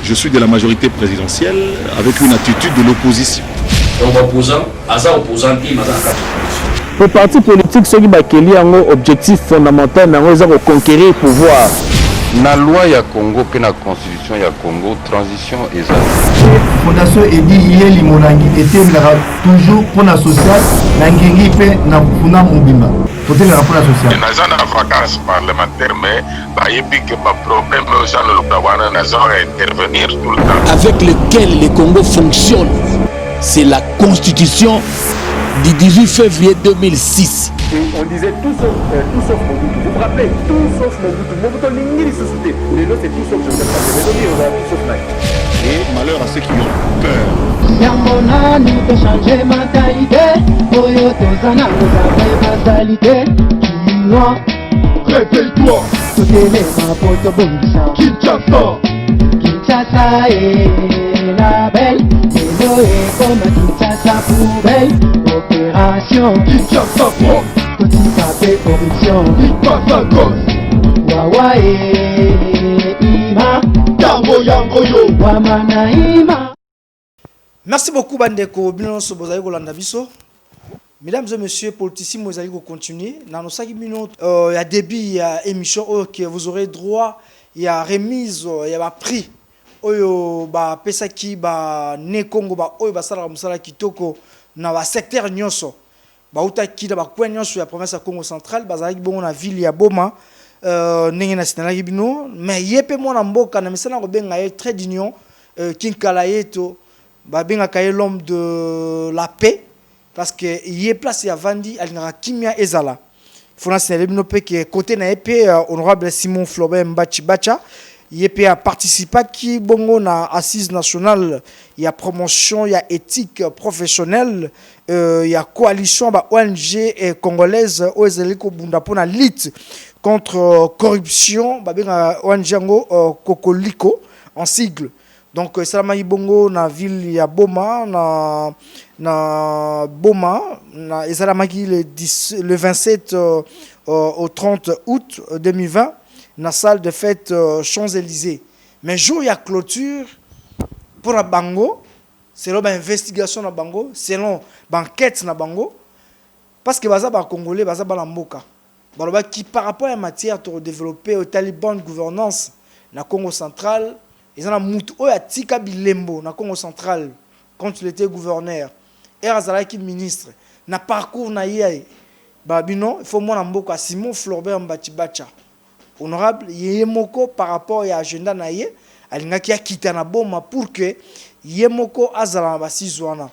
Je suis de la majorité présidentielle avec une attitude de l'opposition. Donc opposant, Aza opposant, il m'a dit le parti politique, ceux qui ont un objectif fondamental, c'est de conquérir le pouvoir. La loi ya Congo, que la constitution ya Congo, transition et ça. Fondation Edi Yeli Monangi était toujours pour la sociale, Nangengi fait na Funa Mubimba. Pour la sociale. Nous avons des vacances parlementaires, mais il y a des problèmes aussi dans le Kawana, nous allons intervenir tout le temps. Avec lequel le Congo fonctionne, c'est la constitution du 18 février 2006. On disait tout sauf Mobutu. Vous vous rappelez, tout sauf Mobutu. Mobutu n'ingili société. Les autres c'est tout sauf, je ne sais pas, c'est les autres tout sauf Nike. Et malheur à ceux qui ont peur. Yamona nous peut changer mentalité. Oyo tozana nous avons mentalité. Chinois, réveille-toi. tout est ma poto bongisa. Kinshasa. Kinshasa est la belle. Hello est comme Kinshasa poubelle. Opération Kinshasa propre. Petit papier corruption. Kinshasa gosse. Wawa et Ima. Yango yango yo. Wamana Ima. Merci beaucoup Bandeko. Bilan so bozali kolanda biso. Mesdames et messieurs, politiciens, vous allez continuer. Dans nos 5 minutes, il y a début, il y a émission que vous aurez droit, il y a remise, il y a prix. Oyo ba pesa ki ba ne Congo ba oyo ba sala musala kitoko na ba secteur nyonso ba utaki da ba kwa nyonso ya province ya Congo central bazali bongo na ville ya Boma ndenge na sinala bino mais yepe mona mboka na misala ko benga ye très d'union kinkala yeto ba benga kaye l'homme de la paix parce que yé place ya vandi alingaka kimia ezala fona sinala bino pe que côté na épée honorable Simon Flobert Mbachi Bacha il a participé qui bongo na assise nationale, il y a promotion, il y a éthique professionnelle, il y a coalition ba ONG congolaise oezeliko bunda pona lutte contre corruption, ba benga ONG ngo Kokoliko en sigle. Donc salama bongo na ville ya Boma na Boma na salama le 27 au 30 août 2020. Dans la salle de fête Champs-Élysées. Mais jour il y a clôture pour la Bango, selon l'investigation na Bango, selon l'enquête na Bango, parce que baza ba Congolais, baza ba Mboka. Baloba qui par rapport à la matière de développer au Taliban gouvernance na Congo central, ils ont la mutu oya tika bilembo na Congo central quand il était gouverneur. Et Azalaki ministre na parcours na yé ba bino, il faut moi na Mboka Simon Flobert Mbachi Bacha. Honorable Yemoko par rapport à l'agenda naïe, alinga qui a quitté na Boma pour que Yemoko azala basizwana.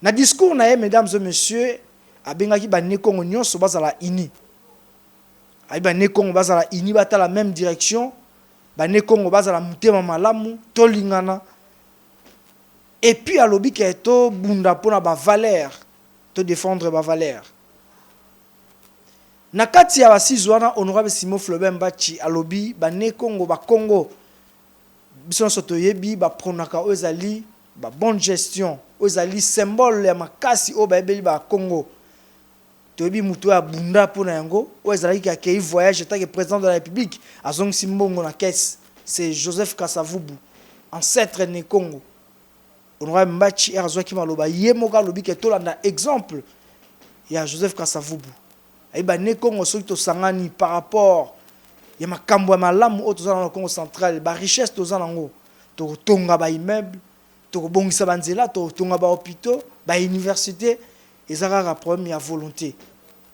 Na discours naïe, mesdames et messieurs, abenga ki ba nekongo nyonso bazala ini. Ay ba nekongo bazala ini bata la même direction, ba nekongo bazala mutema malamu, tolingana. Et puis alobi ke to bunda pona ba valeur, to défendre ba valeur. Na kati ya basizwana honorable Simon Flobert Mbachi alobi ba ne Congo ba Congo biso soto yebi ba pronaka ozali ba bonne gestion ozali symbole ya makasi o ba ebeli ba Congo toyebi muto ya bunda pona yango ozali ki akei voyage tant que président de la République azong simbongo na caisse c'est Joseph Kasavubu ancêtre ne Congo honorable Mbachi azwa ki maloba yemoka lobi ke tolanda exemple ya Joseph Kasavubu. Eba ne Congo soki sangani par rapport ya makambo ya malamu o tozana na Congo central ba richesse tozana ngo to tonga ba immeuble to bongisa banzela to tonga ba hôpitaux ba université ezaka problème ya volonté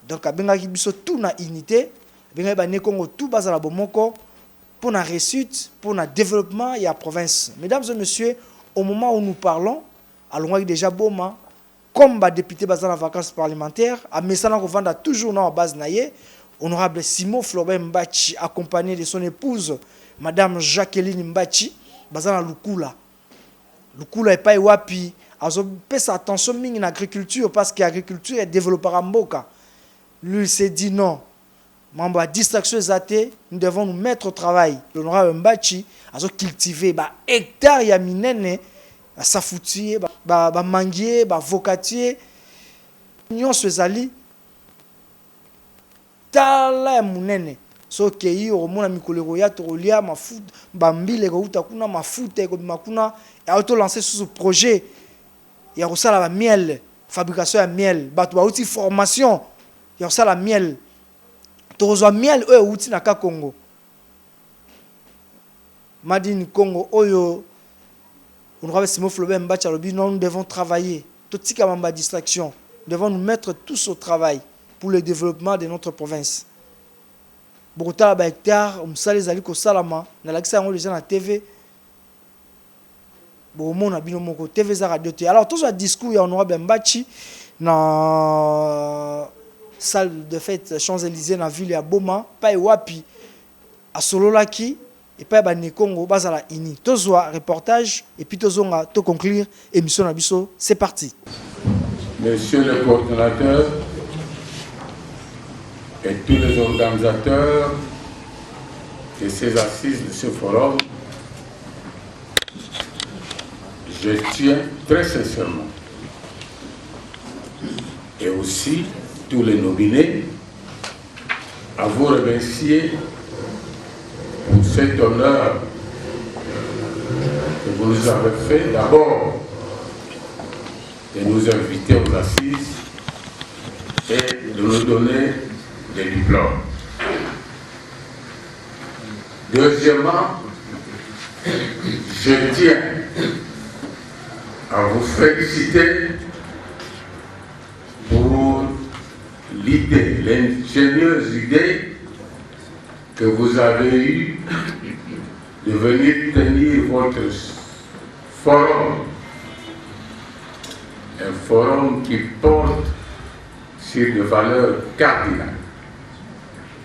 donc abenga ki biso tout na unité abenga ba ne Congo tout bazala bomoko pour la réussite pour le développement ya province. Mesdames et messieurs, au moment où nous parlons allons déjà Boma comme député basé en vacances parlementaires, à Messana Rovanda toujours dans la base naïe, honorable Simon Flobert Mbachi accompagné de son épouse madame Jacqueline Mbachi basé dans Lukula. Lukula est pas wapi, azo pesa attention ming en agriculture parce que l'agriculture est développée à Mboka. Lui s'est dit non. Membre à distraction zaté, nous devons nous mettre au travail. L'honorable Mbachi azo cultiver ba hectare ya minene safoutier ba manguier ba vocatier nyonso ezali tala ya munene so kei omona mikolero ya tolia mafuta bambile ko uta kuna mafuta ko makuna et auto lancer sous projet ya kosala ba miel fabrication ya miel bato ba outil formation ya kosala miel tozwa miel oyo outil na ka Congo Madine Congo oyo on aura Simon Flobert Mbacha lobi nous devons travailler tout tika mamba distraction nous devons nous mettre tous au travail pour le développement de notre province. Bogota ba hectare umsali zali ko salama na lakisa ngo les gens na TV. Bo mona bino moko TV za radio te. Alors tout ce discours ya honorable Mbachi na salle de fête Champs-Élysées na ville ya Boma, pa wapi a Sololaki et pa ba Kongo bazala ini. Tozwa reportage et puis tozonga to conclure émission na biso, c'est parti. Monsieur le coordinateur et tous les organisateurs de ces assises, de ce forum, je tiens très sincèrement, et aussi tous les nominés, à vous remercier pour cet honneur que vous nous avez fait. D'abord, de nous inviter aux assises et de nous donner des diplômes. Deuxièmement, je tiens à vous féliciter pour l'idée, l'ingénieuse idée que vous avez eue de venir tenir votre forum, un forum qui porte sur des valeurs cardinales.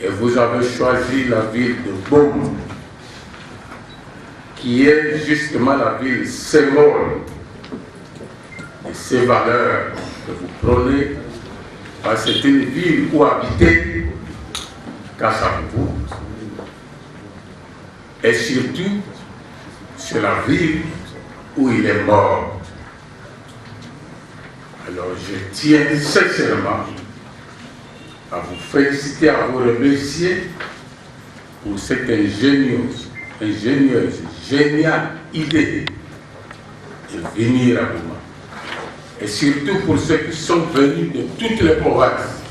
Et vous avez choisi la ville de Boma, qui est justement la ville symbole de ces valeurs que vous prônez, parce que c'est une ville où habiter Kassavubu, et surtout c'est la ville où il est mort. Alors je tiens sincèrement à vous féliciter, à vous remercier pour cette ingénieuse, géniale idée de venir à Boma. Et surtout pour ceux qui sont venus de toutes les provinces,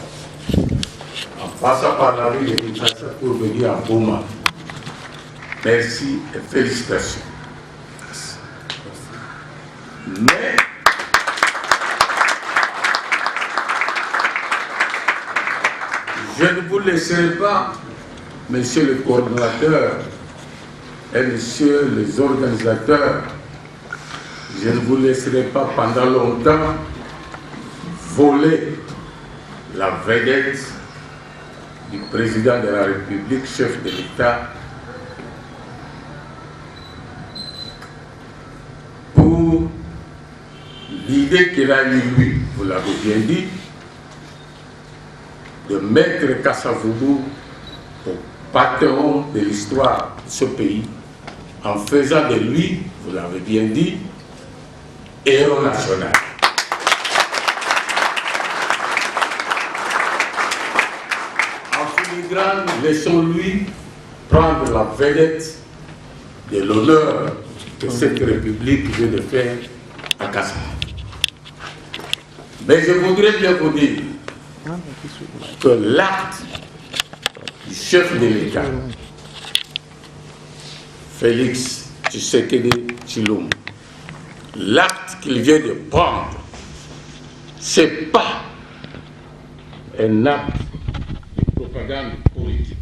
en passant par la rue de Kinshasa pour venir à Boma. Merci et félicitations. Mais je ne vous laisserai pas, monsieur le coordinateur et monsieur les organisateurs, je ne vous laisserai pas pendant longtemps voler la vedette du président de la République, chef de l'État, pour l'idée qu'il a eue lui, vous l'avez bien dit, de mettre Kassavubu au patron de l'histoire de ce pays, en faisant de lui, vous l'avez bien dit, héros national. En filigrane, laissons-lui prendre la vedette de l'honneur que cette République vient de faire à Kassavubu. Mais je voudrais bien vous dire que l'acte du chef de l'État, Félix Tshisekedi Tshilombo, l'acte qu'il vient de prendre, ce n'est pas un acte de propagande politique.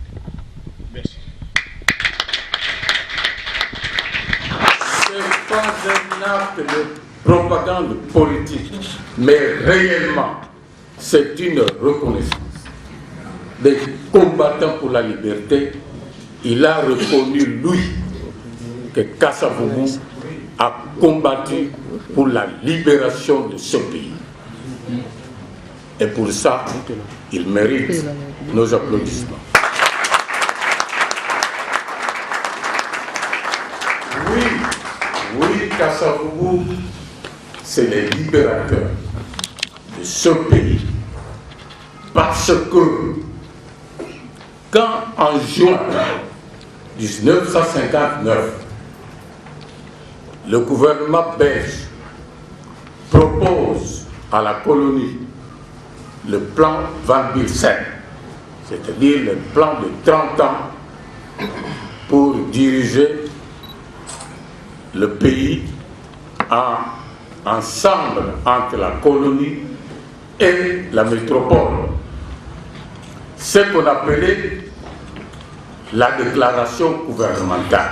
Merci. Ce n'est pas un acte de propagande politique, mais réellement, c'est une reconnaissance des combattants pour la liberté. Il a reconnu, lui, que Kassavubu a combattu pour la libération de ce pays. Et pour ça, il mérite nos applaudissements. Oui, Kassavubu, c'est le libérateur de ce pays. Parce que quand en juin 1959, le gouvernement belge propose à la colonie le plan Van Bilsen, c'est-à-dire le plan de 30 ans pour diriger le pays ensemble entre la colonie et la métropole. Ce qu'on appelait la déclaration gouvernementale.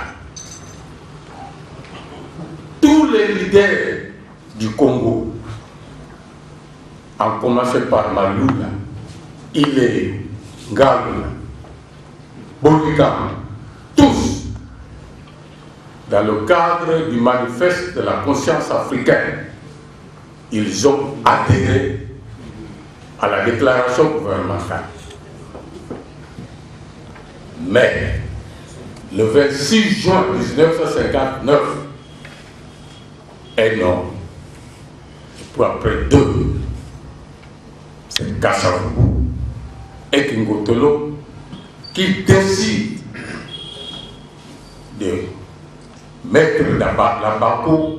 Tous les leaders du Congo, en commençant par Malula, Ilé, Ngala, Boligam, tous, dans le cadre du manifeste de la conscience africaine, ils ont adhéré à la déclaration gouvernementale. Mais, le 26 juin 1959, et non, et puis après deux, c'est Kassavou et Kingotolo qui décident de mettre la Bako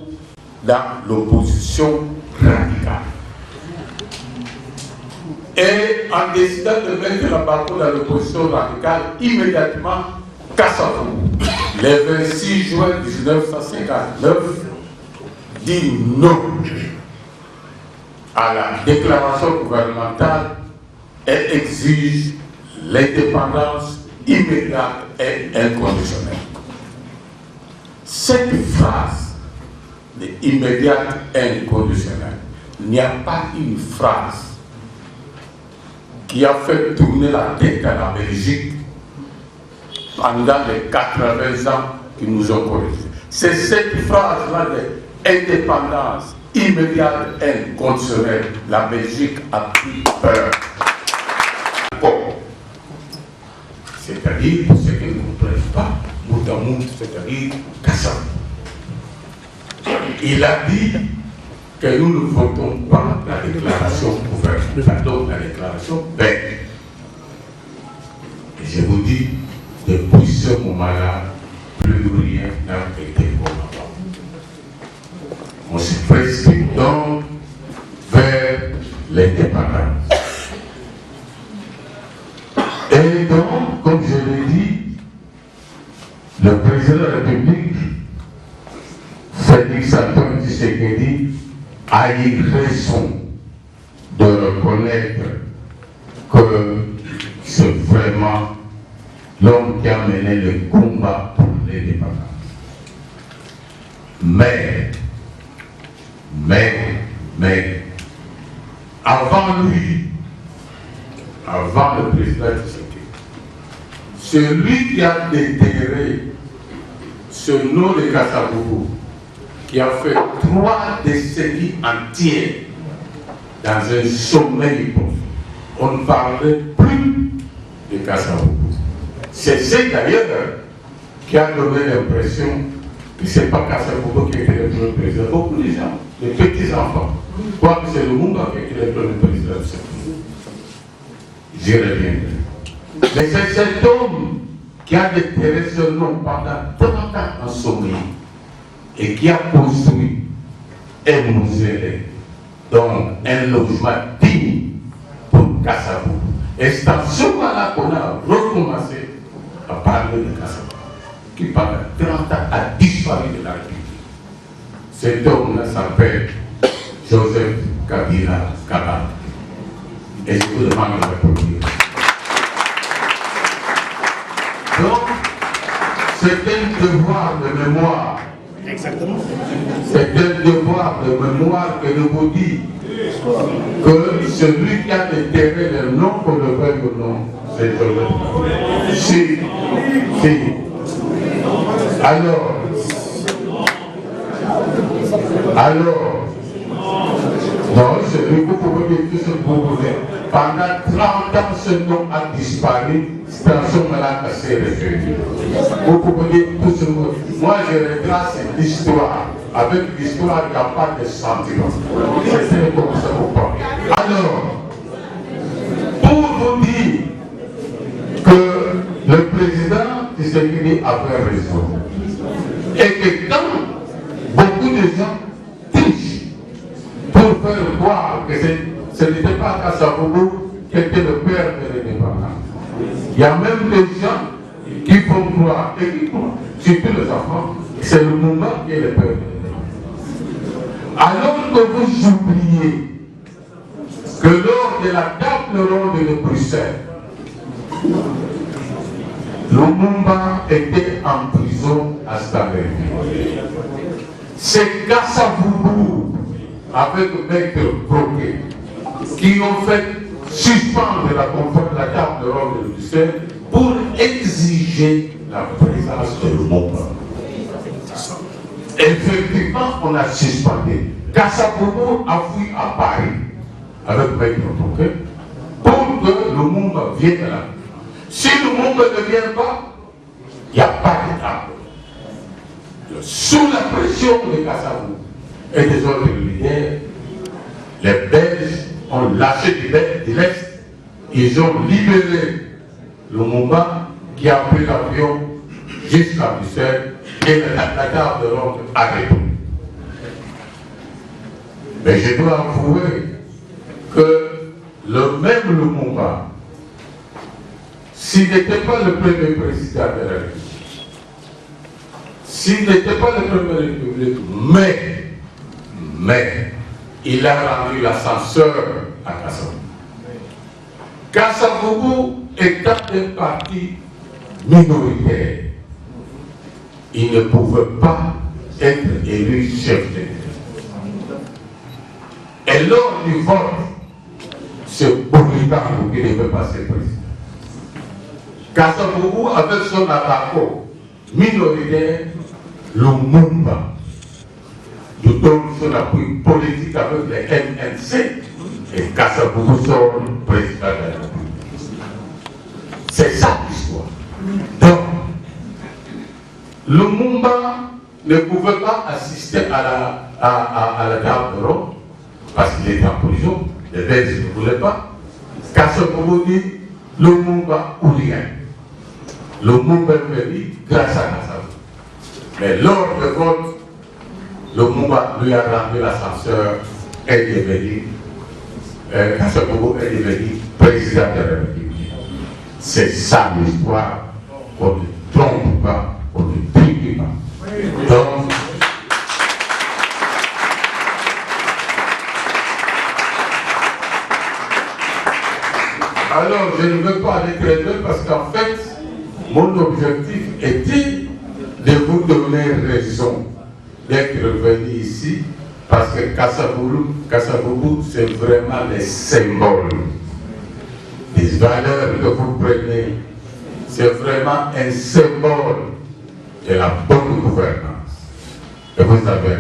dans l'opposition radicale. Et en décidant de mettre la Bako dans l'opposition radicale, immédiatement, Kassavou, le 26 juin 1959, dit non à la déclaration gouvernementale et exige l'indépendance immédiate et inconditionnelle. Cette phrase de immédiate et inconditionnelle, il n'y a pas une phrase qui a fait tourner la tête à la Belgique pendant les 80 ans qui nous ont corrigés. C'est cette phrase-là d'indépendance immédiate et inconditionnelle. La Belgique a pris peur. C'est-à-dire, pour ceux qui ne comprennent pas, Moutamout, c'est-à-dire Kassam. Il a dit que nous ne votons pas la déclaration gouvernementale, donc la déclaration belge. Et je vous dis, depuis ce moment-là, plus rien n'a été bon avant. On se précipite donc vers l'indépendance. Et donc, comme je l'ai dit, le président de la République, Félix Antoine Tshisekedi, a eu raison de reconnaître que c'est vraiment l'homme qui a mené le combat pour l'indépendance. Mais, avant lui, avant le président Tshisekedi, celui qui a déterré ce nom de Kassavou, qui a fait 3 décennies entières dans un sommeil profond, on ne parlait plus de Kassavou. C'est ce d'ailleurs qui a donné l'impression que ce n'est pas Kassavou qui était le premier président. Beaucoup de gens, les petits-enfants, croient que c'est le Mumba qui était le premier président de ce pays. J'y reviendrai. Mais c'est cet homme qui a déterré ce nom pendant 30 ans en sommeil et qui a construit un mausolée, donc un logement digne pour Kassavou. Et c'est à ce moment-là qu'on a recommencé à parler de Kassavou, qui pendant 30 ans a disparu de la République. Cet homme-là s'appelle Joseph Kabila Kabange. Et je vous demande de l'applaudir. Donc, c'est un devoir de mémoire. Exactement. C'est un devoir de mémoire que de vous dire que celui qui a déterré le nom, qu'on le veuille ou non, c'est Joseph. Si. Alors, non, celui que vous pouvez dire tout ce que vous voulez. Pendant 30 ans, ce nom a disparu, c'est un moment-là que c'est revenu. Vous pouvez dire tout ce que vous voulez. Moi, je retrace l'histoire. Avec l'histoire, il n'y a pas de sentiment. C'est comme ça vous parlez. Alors, pour vous dire que le président Tshisekedi avait raison. Et que quand beaucoup de gens trichent pour faire croire que ce n'était pas Kasavubu qui était le père de l'indépendance. Il y a même des gens qui font croire, et qui croient, surtout les enfants, c'est le moment qui est le père de l'indépendance. Alors que vous oubliez que lors de la table ronde de Bruxelles, Lumumba était en prison à Stanley. C'est Kasavubu avec Maître Broquet qui ont fait suspendre la table ronde de Bruxelles pour exiger la présence de Lumumba. Effectivement, on a suspendu. Kasavubu a fui à Paris avec Maître Broquet pour que Lumumba vienne là. Si Lumumba ne vient pas, il n'y a pas d'État. Sous la pression de Kasavubu et des autres leaders, les Belges ont lâché de l'Est. Ils ont libéré Lumumba qui a pris l'avion jusqu'à Bruxelles et la table ronde a répondu. Mais je dois avouer que le même Lumumba, s'il n'était pas le premier président de la République, s'il n'était pas le premier République, mais il a rendu l'ascenseur à Kasavubu. Kasavubu étant un parti minoritaire, il ne pouvait pas être élu chef d'État. Et lors du vote, c'est Boulidan qui devait passer président. Kasavubu, avec son attaquant minoritaire, Lumumba, nous donne son appui politique avec les MNC et Kasavubu sort président de la République. C'est ça l'histoire. Donc, Lumumba ne pouvait pas assister à la table ronde parce qu'il était en prison. Les Belges ne voulaient pas. Kasavubu dit Lumumba ou rien. Lumumba est dit grâce à Kasavubu. Mais lors du vote, Lumumba lui a rendu l'ascenseur et est devenu, Kasavubu est devenu président de la République. C'est ça l'histoire. On ne trompe pas, on ne trique pas. Donc, alors je ne veux pas aller très loin parce qu'en fait, mon objectif était de vous donner raison d'être venu ici parce que Kasavubu, c'est vraiment les symboles des valeurs que vous prenez. C'est vraiment un symbole de la bonne gouvernance. Et vous savez.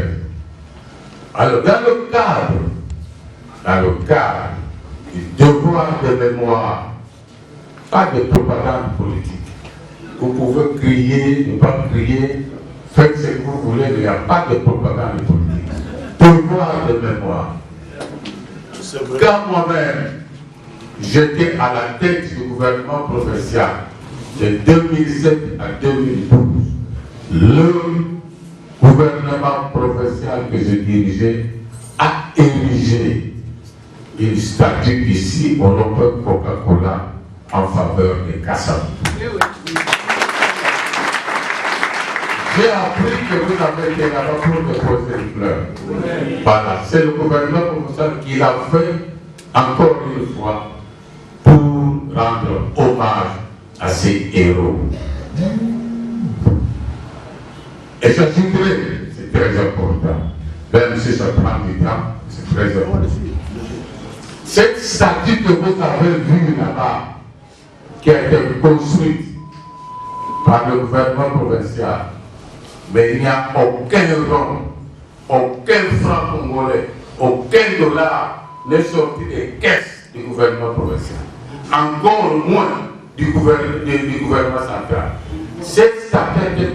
Alors, dans le cadre du devoir de mémoire, pas de propagande politique. Vous pouvez crier, ne pas crier, faites ce que vous voulez, mais il n'y a pas de propagande politique. Devoir de mémoire. Quand moi-même, j'étais à la tête du gouvernement provincial de 2007 à 2012, le gouvernement provincial que je dirigeais a érigé une statue ici au Lope Coca-Cola en faveur de Kasavubu. J'ai appris que vous avez été là-bas pour déposer une fleur. Voilà, c'est le gouvernement provincial qui l'a fait encore une fois pour rendre hommage à ces héros. Et j'ajouterai, c'est très important, même si ça prend du temps, c'est très important. Cette statue que vous avez vue là-bas, qui a été construite par le gouvernement provincial, mais il n'y a aucun rond, aucun franc congolais, aucun dollar n'est sorti des caisses du gouvernement provincial. Encore moins du gouvernement central. Cette statue a été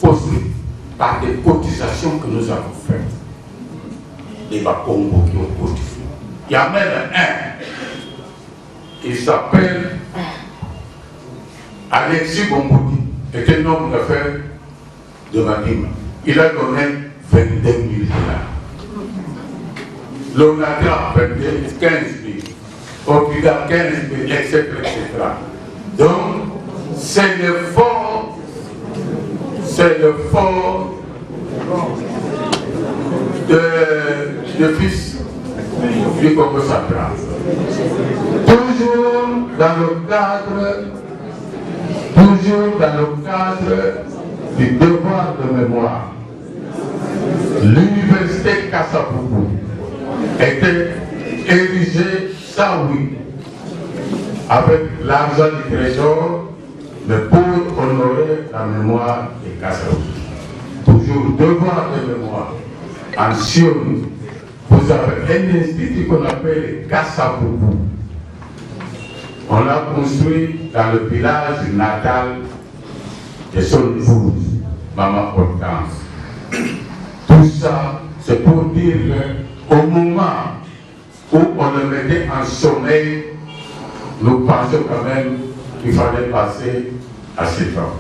construite par des cotisations que nous avons faites. Les Bakongo qui ont cotisé. Il y a même un, il s'appelle Alexis Bombouti est un homme d'affaires de Madima. Il a donné 22 000 $. L'ONADRA, 15 000. Opida, 15 000, etc. Donc, c'est le fort de fils du Congo central. Toujours dans le cadre du devoir de mémoire, l'université Kassapougou était érigée, ça oui, avec l'argent du trésor, mais pour honorer la mémoire de Kassapougou. Toujours devoir de mémoire. En Sion, vous avez un institut qu'on appelle Kassapougou. On l'a construit dans le village natal de son épouse, Maman Hortense. Tout ça, c'est pour dire qu'au moment où on le mettait en sommeil, nous pensions quand même qu'il fallait passer à cette heure.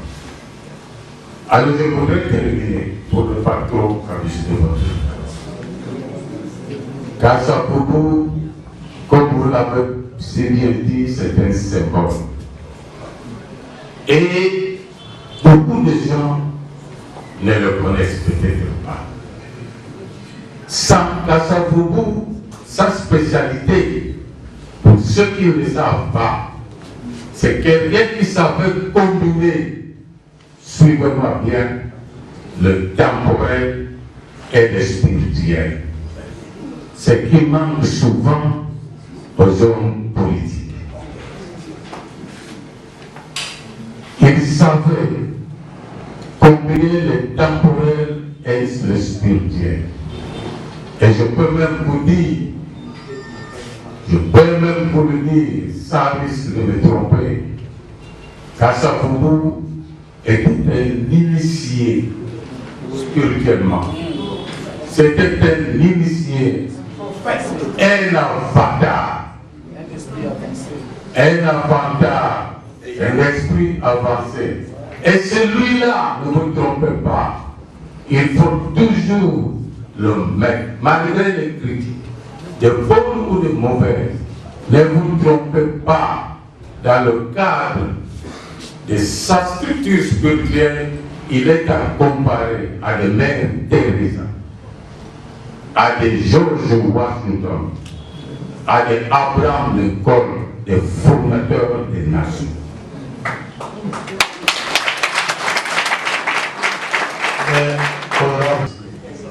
Alors je voudrais terminer pour ne pas trop abuser de votre temps. Kassapougou, comme vous l'avez si bien dit, c'est un symbole. Et beaucoup de gens ne le connaissent peut-être pas. Sans Kassapougou, sa spécialité, pour ceux qui ne le savent pas, c'est quelqu'un qui savait combiner, suivez-moi bien, le temporel et le spirituel. Ce qui manque souvent aux hommes politiques. Il savait combiner le temporel et le spirituel. Et je peux même vous le dire, sans risque de me tromper, Kassapougou était un initié spirituellement. C'était un initié, un avatar, un esprit avancé. Et celui-là, ne vous trompez pas, il faut toujours le mettre, malgré les critiques, de bonnes ou de mauvaises, ne vous trompez pas, dans le cadre de sa structure spirituelle, il est à comparer à des mères Teresa, à des George Washington, à des Abraham Lincoln, des fondateurs des nations.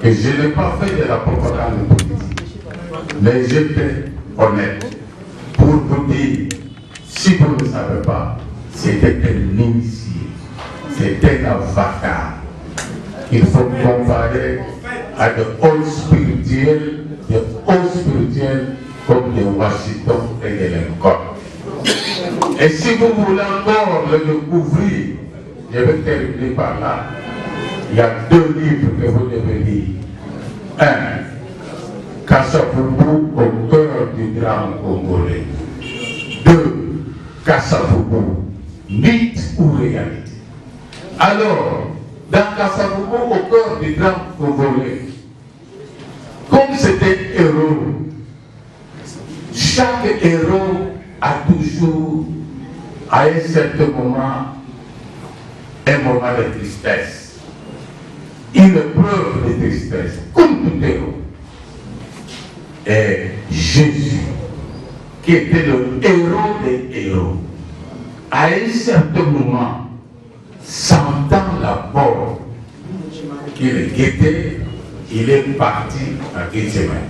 Et je n'ai pas fait de la propagande politique, mais j'étais honnête pour vous dire, si vous ne savez pas, c'était un initié, c'était un avatar. Il faut comparer à des hauts spirituels comme des Washington et des Lincoln. Et si vous voulez encore le découvrir, je vais terminer par là. Il y a 2 livres que vous devez lire. 1. Kassapougou au cœur du drame congolais. 2. Kassapougou, mythe ou réalité. Alors, dans Kassapougou au cœur du drame congolais, comme c'était héros, chaque héros a toujours, à un certain moment, un moment de tristesse. Une preuve de tristesse, comme tout héros. Et Jésus, qui était le héros des héros, à un certain moment, sentant la mort qu'il guettait, il est parti à Gethsémani.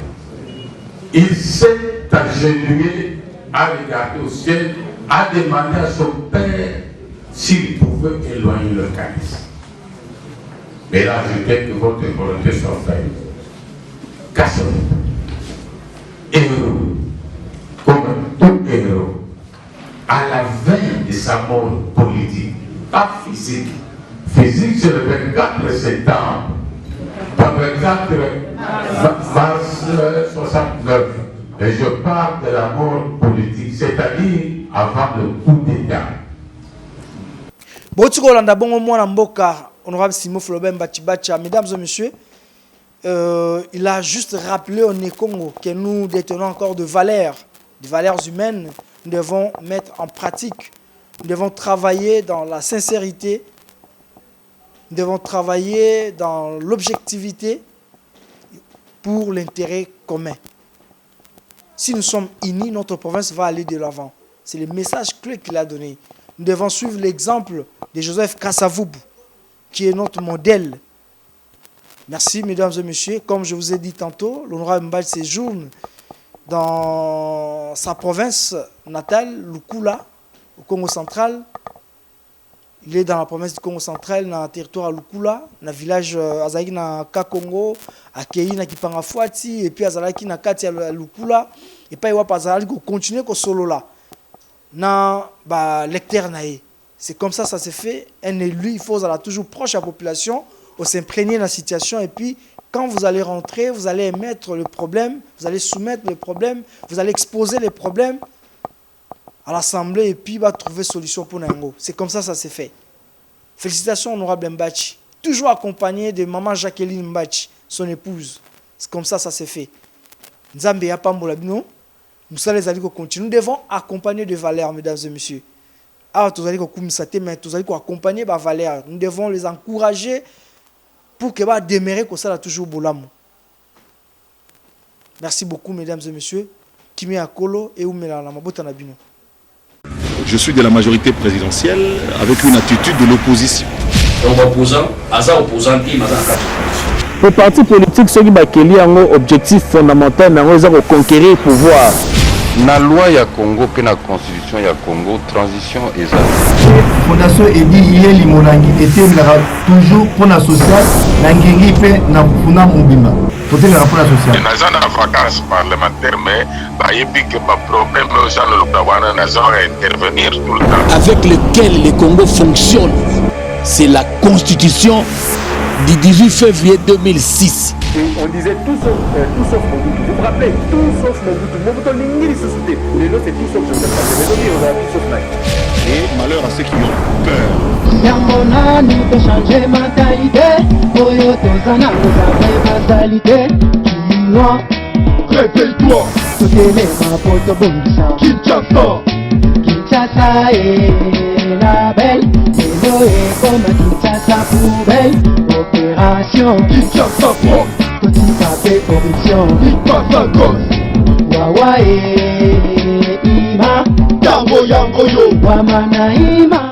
Il s'est agenouillé, a regardé au ciel, a demandé à son père s'il pouvait éloigner le calice. Mais là, je veux que votre volonté soit faite. Kassapougou, héros, comme tout héros, à la veille de sa mort politique, pas physique. Physique, c'est le 24 septembre, pas 24 mars 69. Et je parle de la mort politique, c'est-à-dire avant le coup d'État. Botiko Landa Bongo Mwana Mboka, honorable Simo Flobin Bachibacha, mesdames et messieurs, il a juste rappelé au Congo que nous détenons encore des valeurs humaines. Nous devons mettre en pratique, nous devons travailler dans la sincérité, nous devons travailler dans l'objectivité pour l'intérêt commun. Si nous sommes unis, notre province va aller de l'avant. C'est le message clé qu'il a donné. Nous devons suivre l'exemple de Joseph Kasavubu, qui est notre modèle. Merci, mesdames et messieurs. Comme je vous ai dit tantôt, l'honorable Mbal séjourne dans sa province natale, Lukula, au Congo central. Il est dans la province du Congo central, dans le territoire à Lukula, dans le village Azaki na Kakongo, à Kei na Kipanga Fouati, et puis Azalaki na Kati à Lukula, et puis il va pas continuer comme solo là. Dans lecteur naé. C'est comme ça ça se fait. Un élu, il faut être toujours proche de la population, pour s'imprégner de la situation, et puis quand vous allez rentrer, vous allez émettre le problème, vous allez soumettre le problème, vous allez exposer les problèmes à l'Assemblée et puis va trouver solution pour Nango. C'est comme ça ça s'est fait. Félicitations honorable Mbachi. Toujours accompagné de maman Jacqueline Mbachi, son épouse. C'est comme ça ça s'est fait. Nzambe ya pambola bino. Nous allons continuer. Nous devons accompagner des valeurs, mesdames et messieurs. Ah, nous allons accompagner des valeurs. Nous devons les encourager pour que va demeurer comme ça toujours bolam. Merci beaucoup, mesdames et messieurs. Kimi Akolo et Oumela Mabota Nabino. Je suis de la majorité présidentielle avec une attitude de l'opposition. Le parti politique, ceux qui ont un objectif fondamental, c'est de conquérir le pouvoir. Na loi ya Congo pe na constitution ya Congo transition ezali. Fondation Edi Yeli Monangi était toujours pour la sociale, nangengi pe na funa mobimba. Côté la pour la sociale. Dans la vacances parlementaires mais ba yebi que ba problème ça ne le pas na zone intervenir tout le temps. Avec lequel le Congo fonctionne, c'est la constitution du 18 février 2006. On disait tout sauf Mobutu. Vous vous rappelez, tout sauf Mobutu. Mobutu Lingiri Susute. Les autres, c'est tout sauf Joseph Kabila. On a tout sauf Nike. Et malheur à ceux qui ont peur. Yamona, nous peut changer mentalité. Oyo Tozana, vous avez mentalité. Chinois, réveille-toi. Tout est né, ma pote Bongisa. Kinshasa. Kinshasa est la belle. Hello est comme Kinshasa poubelle. Opération Kinshasa propre. Petit café corruption. Kinshasa gosse. Wawa et Ima. Yango yango yo. Wamana Ima.